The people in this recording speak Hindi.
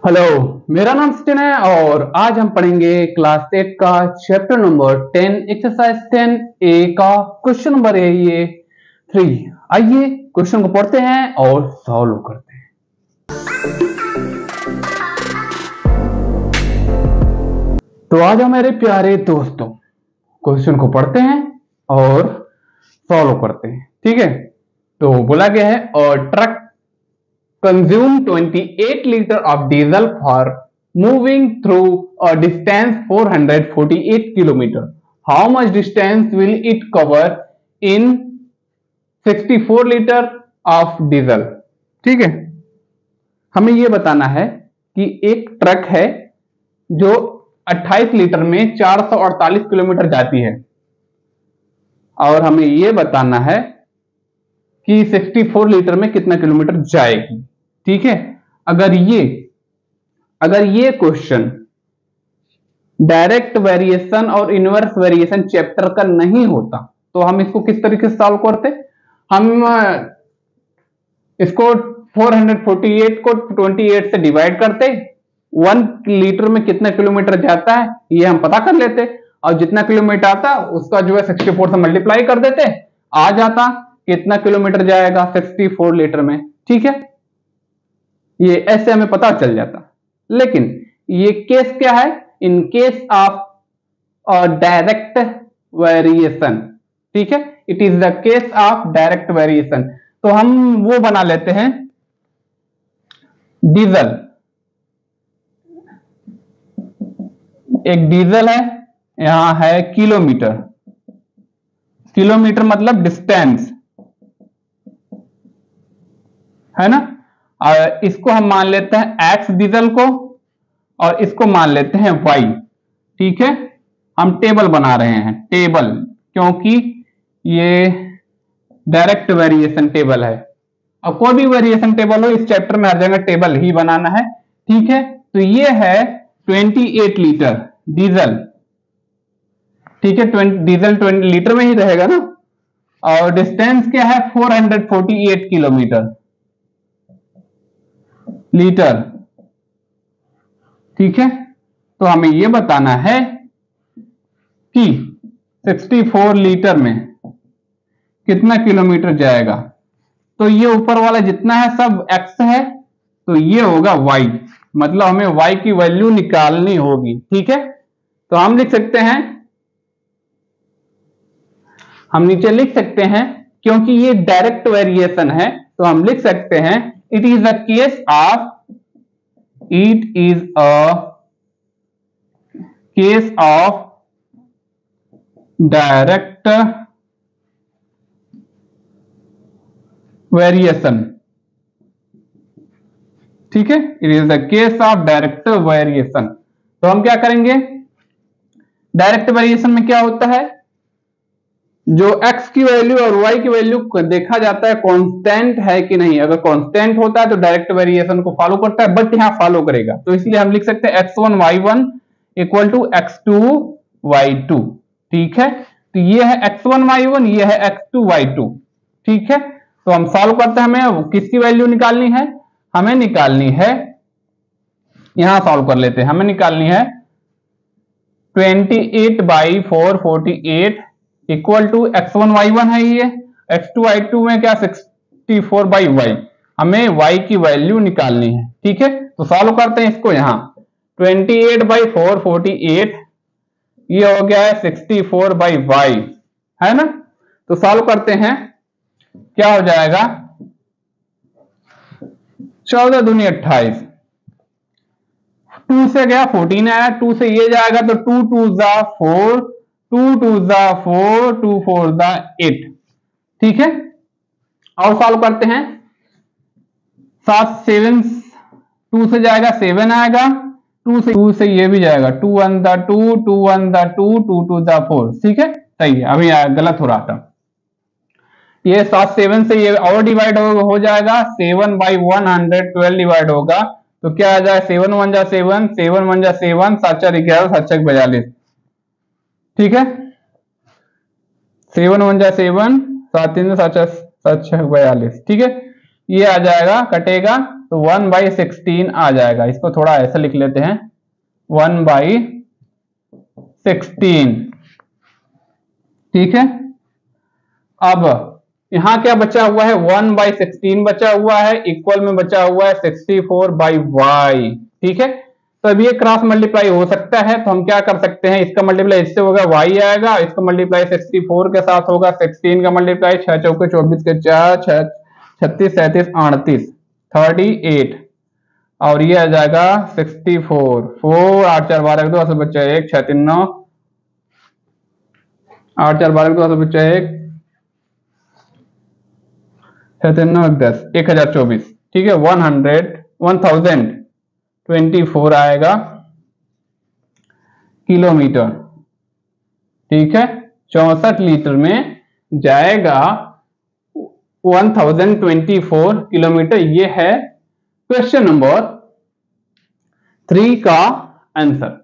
हेलो, मेरा नाम सचिन है और आज हम पढ़ेंगे क्लास 8 का चैप्टर नंबर 10 एक्सरसाइज 10 ए का क्वेश्चन नंबर है ये 3। आइए क्वेश्चन को पढ़ते हैं और सॉल्व करते हैं। तो आज मेरे प्यारे दोस्तों क्वेश्चन को पढ़ते हैं और सॉल्व करते हैं। ठीक है, तो बोला गया है और truck consume 28 liter of diesel for moving through a distance 448 kilometer. How much distance will it cover in 64 liter of diesel? ठीक है, हमें यह बताना है कि एक ट्रक है जो 28 लीटर में 448 किलोमीटर जाती है और हमें यह बताना है कि 64 लीटर में कितना किलोमीटर जाएगी। ठीक है, अगर ये क्वेश्चन डायरेक्ट वेरिएशन और इनवर्स वेरिएशन चैप्टर का नहीं होता तो हम इसको किस तरीके से सॉल्व करते। हम इसको 448 को 28 से डिवाइड करते, 1 लीटर में कितना किलोमीटर जाता है ये हम पता कर लेते और जितना किलोमीटर आता उसका जो है 64 से मल्टीप्लाई कर देते, आ जाता कितना किलोमीटर जाएगा 64 लीटर में। ठीक है, ये ऐसे हमें पता चल जाता। लेकिन ये केस क्या है, in case of direct variation. ठीक है, it is the case of direct variation. तो हम वो बना लेते हैं डीजल। एक डीजल है, यहां है किलोमीटर, किलोमीटर मतलब डिस्टेंस है ना। इसको हम मान लेते हैं एक्स डीजल को और इसको मान लेते हैं वाई। ठीक है, हम टेबल बना रहे हैं, टेबल, क्योंकि ये डायरेक्ट वेरिएशन टेबल है। अब कोई भी वेरिएशन टेबल हो इस चैप्टर में हर जगह टेबल ही बनाना है। ठीक है, तो ये है 28 लीटर डीजल। ठीक है, डीजल 20 लीटर में ही रहेगा ना। और डिस्टेंस क्या है 448 किलोमीटर लीटर। ठीक है, तो हमें यह बताना है कि 64 लीटर में कितना किलोमीटर जाएगा। तो ये ऊपर वाला जितना है सब x है, तो ये होगा y, मतलब हमें y की वैल्यू निकालनी होगी। ठीक है, तो हम लिख सकते हैं, हम नीचे लिख सकते हैं क्योंकि ये डायरेक्ट वेरिएशन है तो हम लिख सकते हैं it is a case of direct variation। ठीक है, it is the case of direct variation। तो हम क्या करेंगे, डायरेक्ट वेरिएशन में क्या होता है, जो x की वैल्यू और y की वैल्यू देखा जाता है कांस्टेंट है कि नहीं। अगर कांस्टेंट होता है तो डायरेक्ट वेरिएशन को फॉलो करता है, बट यहां फॉलो करेगा। तो इसलिए हम लिख सकते हैं x1 y1 equal to x2 y2। ठीक है, तो ये है x1 y1, ये है x2 y2। ठीक है, तो हम सॉल्व करते हैं, हमें किसकी वैल्यू निकालनी है, हमें निकालनी है, यहां सॉल्व कर लेते हैं, हमें निकालनी है 28/448 इक्वल टू x1 y1 है ये, x2 y2 में क्या 64/y, हमें y की वैल्यू निकालनी है। ठीक है, तो सॉल्व करते हैं इसको। यहां 28/448 ये हो गया है 64/y है ना। तो सॉल्व करते हैं, क्या हो जाएगा 14 दूनी 28, 2 से गया 14 आया, 2 से ये जाएगा तो 2 2 जा 4, 2 2 जा 4, 2 4 जा 8। ठीक है, और सॉल्व करते हैं, 7 7 2 से जाएगा 7 आएगा, 2 से ये भी जाएगा, 2 1 दा 2, 2 1 दा 2, 2 2 दा 4। ठीक है, सही है, अभी गलत हो रहा था। ये 7 7 से ये और डिवाइड हो जाएगा, 7/112 डिवाइड होगा तो क्या आ जाए 7 1 जा 7, 7 1 जा 7, 7 4 11, 7 6 42। ठीक है, 7 1 जा 7, 7 3 7 6 42। ठीक है, ये आ जाएगा, कटेगा तो 1/16 आ जाएगा। इसको थोड़ा ऐसा लिख लेते हैं, 1/16। ठीक है, अब यहां क्या बचा हुआ है, 1/16 बचा हुआ है, इक्वल में बचा हुआ है 64/y। ठीक है, तो अब ये क्रॉस मल्टीप्लाई हो सकता है, तो हम क्या कर सकते हैं, इसका मल्टीप्लाई इससे होगा y आएगा, इसका मल्टीप्लाई 64 के साथ होगा, 16 का मल्टीप्लाई 6 चौके 24 के 4, 6 36 37 38 38, और ये आ जाएगा 64, 4 8 4 12 2 8 बच्चा 1 6 3 9 8 4 12 2 8 बच्चा 1 6 3 9 10 1024। ठीक है, 1024 आएगा किलोमीटर। ठीक है, 64 लीटर में जाएगा 1024 किलोमीटर। ये है क्वेश्चन नंबर 3 का आंसर।